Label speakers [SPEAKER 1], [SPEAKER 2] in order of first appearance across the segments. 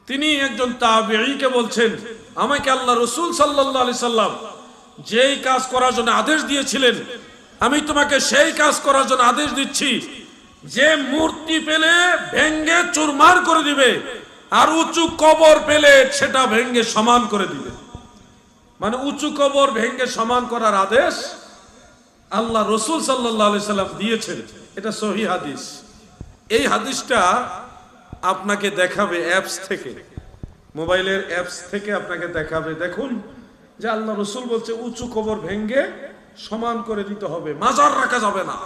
[SPEAKER 1] তিনি একজন তাবেঈকে বলছেন, আমাকে আল্লাহ রাসূল সাল্লাল্লাহু আলাইহি সাল্লাম যেই কাজ করার জন্য আদেশ দিয়েছিলেন, আমি তোমাকে সেই কাজ করার জন্য আদেশ দিচ্ছি। যে মূর্তি পেলে ভেঙ্গে চুরমার করে দিবে, আর উঁচু কবর পেলে সেটা ভেঙ্গে সমান করে দিবে। মানে উঁচু কবর ভেঙ্গে সমান করার আদেশ আল্লাহ রাসূল সাল্লাল্লাহু আলাইহি সাল্লাম দিয়েছেন। এটা সহিহ হাদিস। এই হাদিসটা আপনাকে দেখাবে অ্যাপস থেকে, মোবাইলের অ্যাপস থেকে আপনাকে দেখাবে। দেখুন যে আল্লাহ রাসূল বলছে উঁচু কবর ভেঙ্গে সমান করে দিতে হবে, মাজার রাখা যাবে না।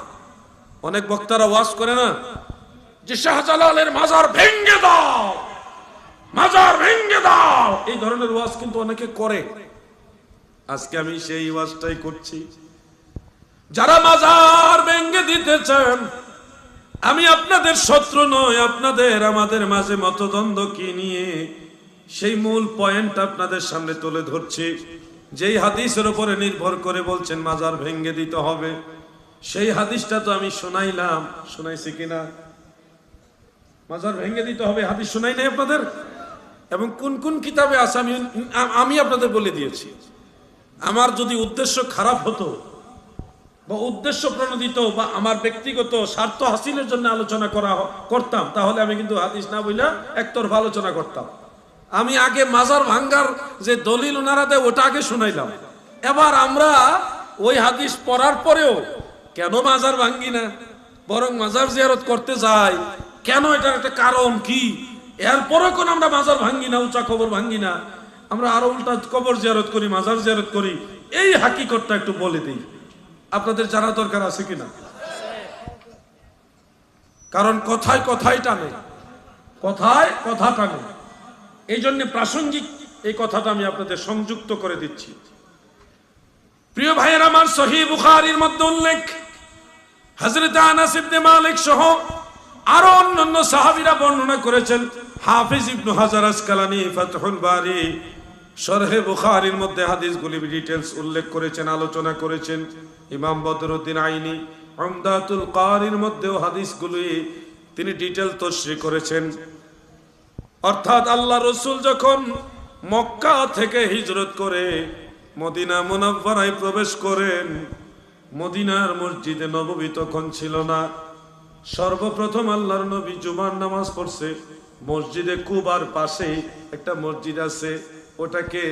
[SPEAKER 1] অনেক বক্তারা ওয়াজ করে না যে শাহজালালের মাজার ভেঙ্গে দাও, মাজার ভেঙ্গে দাও, এই ধরনের ওয়াজ কিন্তু অনেকে করে। আজকে আমি সেই ওয়াজটাই করছি। যারা মাজার ভেঙ্গে দিতে চান, আমি আপনাদের শত্রু নই, আপনাদের আমাদের মাঝে মতদ্বন্দ্ব কি নিয়ে সেই মূল পয়েন্ট আপনাদের সামনে তুলে ধরছি। যেই হাদিসের উপরে নির্ভর করে বলছেন মাজার ভেঙ্গে দিতে হবে, সেই হাদিসটা তো আমি শোনাইলাম, শোনাইছি কিনা? মাজার ভেঙ্গে দিতে হবে হাদিস শোনাই নাই আপনাদের? এবং কোন কোন কিতাবে আছে আমি আপনাদের বলে দিয়েছি। আমার যদি উদ্দেশ্য খারাপ হতো বা উদ্দেশ্য প্রণোদিত বা আমার ব্যক্তিগত স্বার্থ হাসিলের জন্য আলোচনা করতাম, তাহলে আমি কিন্তু হাদিস না বইলা একতরফা আলোচনা করতাম। আমি আগে মাজার ভাঙ্গার যে দলিল ওনারা দেয় ওটা আগে শোনাইলাম। এবার আমরা ওই হাদিস পড়ার পরেও কেন মাজার ভাঙ্গি না, বরং মাজার জিয়ারত করতে যাই কেন, এটার একটা কারণ কি, এরপরে কোন আমরা মাজার ভাঙ্গি না, উঁচা কবর ভাঙ্গি না, আমরা আরো উল্টা কবর জিয়ারত করি, মাজার জিয়ারত করি, এই হাকিকতটা একটু বলে দিই। আপনাদের জানা দরকার আছে কিনা? কারণ কথায় কথায় টানে, কথায় কথা টানে। এই জন্য প্রাসঙ্গিক এই কথাটা আমি আপনাদের সংযুক্ত করে দিচ্ছি। প্রিয় ভাইয়ের আমার, সহিহ বুখারীর মধ্যে উল্লেখ, হযরত আনাস ইবনে মালিক সহ আরো অন্যান্য সাহাবীরা বর্ণনা করেছেন। হাফিজ ইবনে হাজার আসকালানী ফাতহুল বারী শরহে বুখারীর মধ্যে হাদিসগুলি ডিটেইলস উল্লেখ করেছেন, আলোচনা করেছেন। ইমাম বদরুদ্দিন আইনি উমদাতুল কারির মধ্যেও হাদিসগুলি তিনি ডিটেইল তশরিহ করেছেন। অর্থাৎ আল্লাহ রাসূল যখন মক্কা থেকে হিজরত করে মদিনা মুনাওয়ারায় প্রবেশ করেন, মদিনার মসজিদে নববী তখন ছিল না। সর্বপ্রথম আল্লাহর নবী জুমার নামাজ পড়ছে মসজিদে কুবার পাশে একটা মসজিদ আছে, ওটাকে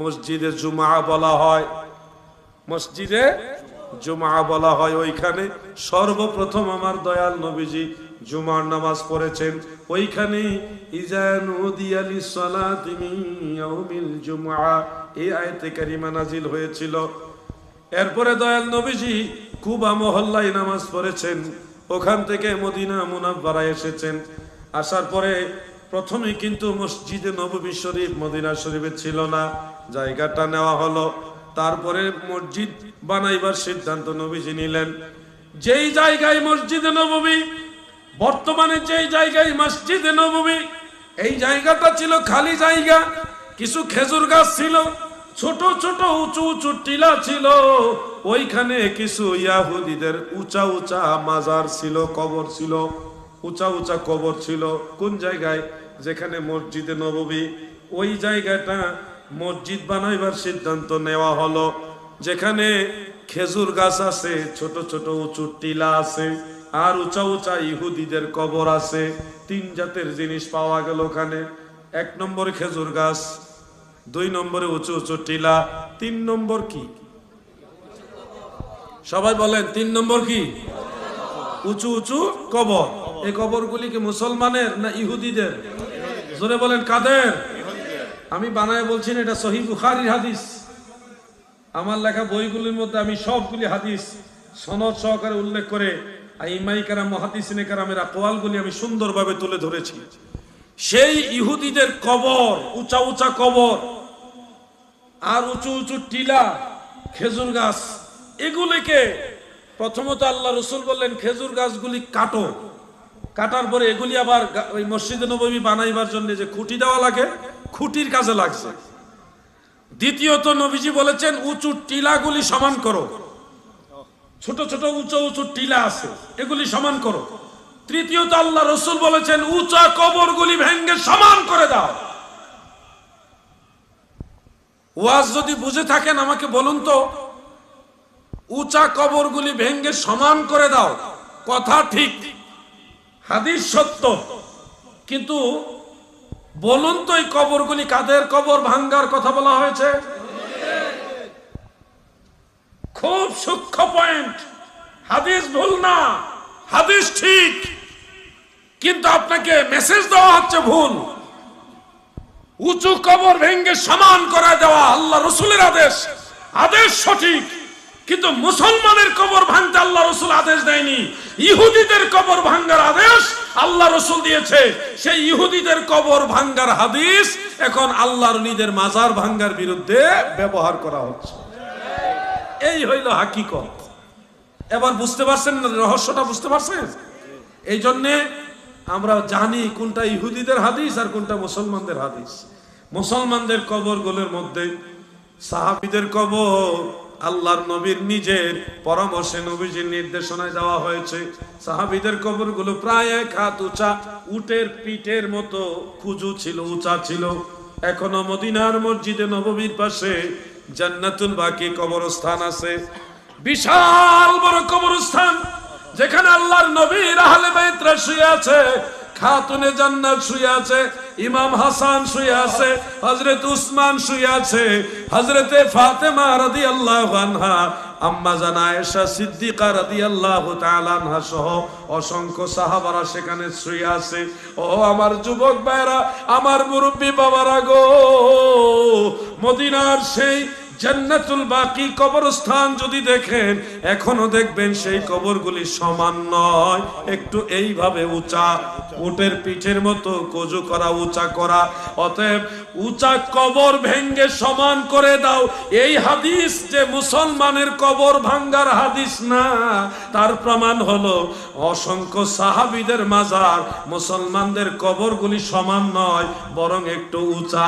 [SPEAKER 1] মসজিদে জুমা বলা হয়, মসজিদে জুমা বলা হয়। ওইখানে সর্বপ্রথম আমার দয়াল নবীজি জুমার নামাজ পড়েছেন। ওইখানে ইজা নুদিয়া লিসসালাতি মিন ইয়াউমিল জুমআ এই আয়াতে কারিমা নাজিল হয়েছিল। এরপরে দয়াল নবীজি কুবা মহল্লায় নামাজ পড়েছেন, ওখান থেকে মদিনা মুনাওয়ারায় এসেছেন। আসার পরে প্রথমে কিন্তু মসজিদে নববী শরীফ মদিনা শরীফে ছিল না, জায়গাটা নেওয়া হলো। তারপরে মসজিদ বানাইবার সিদ্ধান্ত নবীজি নিলেন। যেই জায়গায় মসজিদে নববী, বর্তমানে যেই জায়গায় মসজিদে নববী, এই জায়গাটা ছিল খালি জায়গা, কিছু খেজুর গাছ ছিল, ছোট ছোট উঁচু উঁচু টিলা ছিল। ওইখানে কিছু ইয়াহুদীদের উঁচা উঁচা মাজার ছিল, কবর ছিল, উঁচা উঁচা কবর ছিল। কোন জায়গায়? যেখানে মসজিদে নববী, ওই জায়গাটা মসজিদ বানাইবার সিদ্ধান্ত নেওয়া হলো। যেখানে খেজুর গাছ আছে, ছোট ছোট উঁচু টিলা আছে, আর উঁচা উঁচা ইহুদিদের কবর আছে। তিন জাতের জিনিস পাওয়া গেল ওখানে। এক নম্বরে খেজুর গাছ, দুই নম্বরে উঁচু উঁচু টিলা, তিন নম্বর কি? সবাই বলেন, তিন নম্বর কি? উঁচু উঁচু কবর। এই কবরগুলি কি মুসলমানের না ইহুদিদের? জোরে বলেন, কাদের? আমি বানায় বলছি না, এটা সহিহ বুখারীর হাদিস। আমার লেখা বইগুলির মধ্যে আমি সবগুলি হাদিস সনদ সহকারে উল্লেখ করে আইমাই কারাম মুহাদ্দিসিনে কারামের আকওয়ালগুলি আমি সুন্দরভাবে তুলে ধরেছি। সেই ইহুদিদের কবর, উঁচা উঁচা কবর আর উঁচু উঁচু টিলা, খেজুর গাছ, এগুলিকে প্রথমত আল্লাহ রাসূল বললেন খেজুর গাছগুলি কাটো। কাটার পরে এগুলি আবার ওই মসজিদে নববী বানাইবার জন্য যে খুঁটি দেওয়া লাগে, খুঁটির কাজে লাগছে। দ্বিতীয়ত নবীজি বলেছেন উঁচু টিলাগুলি সমান করো, ছোট ছোট উঁচু উঁচু টিলা আছে, এগুলি সমান করো। তৃতীয়ত আল্লাহ রসুল বলেছেন উঁচা কবরগুলি ভেঙ্গে সমান করে দাও। ওয়াজ যদি বুঝে থাকেন আমাকে বলুন তো, উঁচা কবরগুলি ভেঙ্গে সমান করে দাও, কথা ঠিক, হাদিস সত্য, কিন্তু বলুন তো এই কবরগুলি কাদের কবর ভাঙ্গার কথা বলা হয়েছে? খুব সূক্ষ্ম পয়েন্ট। হাদিস ভুল না, হাদিস ঠিক, কিন্তু আপনাকে মেসেজ দেওয়া হচ্ছে ভুল। উঁচু কবর ভেঙ্গে সমান করে দেওয়া আল্লাহ রসুলের আদেশ, আদেশ সঠিক, কিন্তু মুসলমানের কবর ভাঙতে আল্লাহ রসুল আদেশ দেয়নি। ইহুদিদের কবর ভাঙ্গার আদেশ আল্লাহ রসুল দিয়েছে। সেই ইহুদিদের কবর ভাঙ্গার হাদিস এখন আল্লাহর নিজের মাজার ভাঙ্গার বিরুদ্ধে ব্যবহার করা হচ্ছে। এই হইল হাকিকত। এবার বুঝতে পারছেন না, রহস্যটা বুঝতে পারছেন? এই জন্যে আমরা জানি কোনটা ইহুদিদের হাদিস আর কোনটা মুসলমানদের হাদিস। মুসলমানদের কবরগুলোর মধ্যে সাহাবীদের কবর আল্লাহর নবীর নিজের পরামর্শে নবীজির নির্দেশনায় দেওয়া হয়েছে। সাহাবীদের কবরগুলো প্রায় 1 হাত উঁচা, উটের পিঠের মতো কুজু ছিল, উঁচা ছিল। এখনো মদিনার মসজিদে নববীর পাশে জান্নাতুল বাকি কবরস্থান আছে, বিশাল বড় কবরস্থান, যেখানে আল্লাহর নবীর আহলে বাইতরা শুয়ে আছে, খাতুনে জান্নাত শুয়ে আছে, ইমাম হাসান শুয়ে আছে, হযরত উসমান শুয়ে আছে, হযরতে ফাতেমা রাদিয়াল্লাহু আনহা, আম্মা জান আয়েশা সিদ্দিকা রাদিয়াল্লাহু তাআলা আনহা সহ অসংখ্য সাহাবারা সেখানে শুয়ে আছে। ও আমার যুবক ভাইরা, আমার মুরব্বী বাবারা গো, মদিনার সেই জান্নাতুল বাকি কবরস্থান যদি দেখেন, এখনো দেখবেন সেই কবরগুলি সমান নয়, একটু এইভাবে উঁচা, উটের পিঠের মতো কজু করা, উঁচা করা। অতএব উঁচা কবর ভেঙ্গে সমান করে দাও, এই হাদিস যে মুসলমানের কবর ভাঙ্গার হাদিস না, তার প্রমাণ হলো অসংখ্য সাহাবীদের মাজার মুসলমানদের কবরগুলি সমান নয়, বরং একটু উঁচা।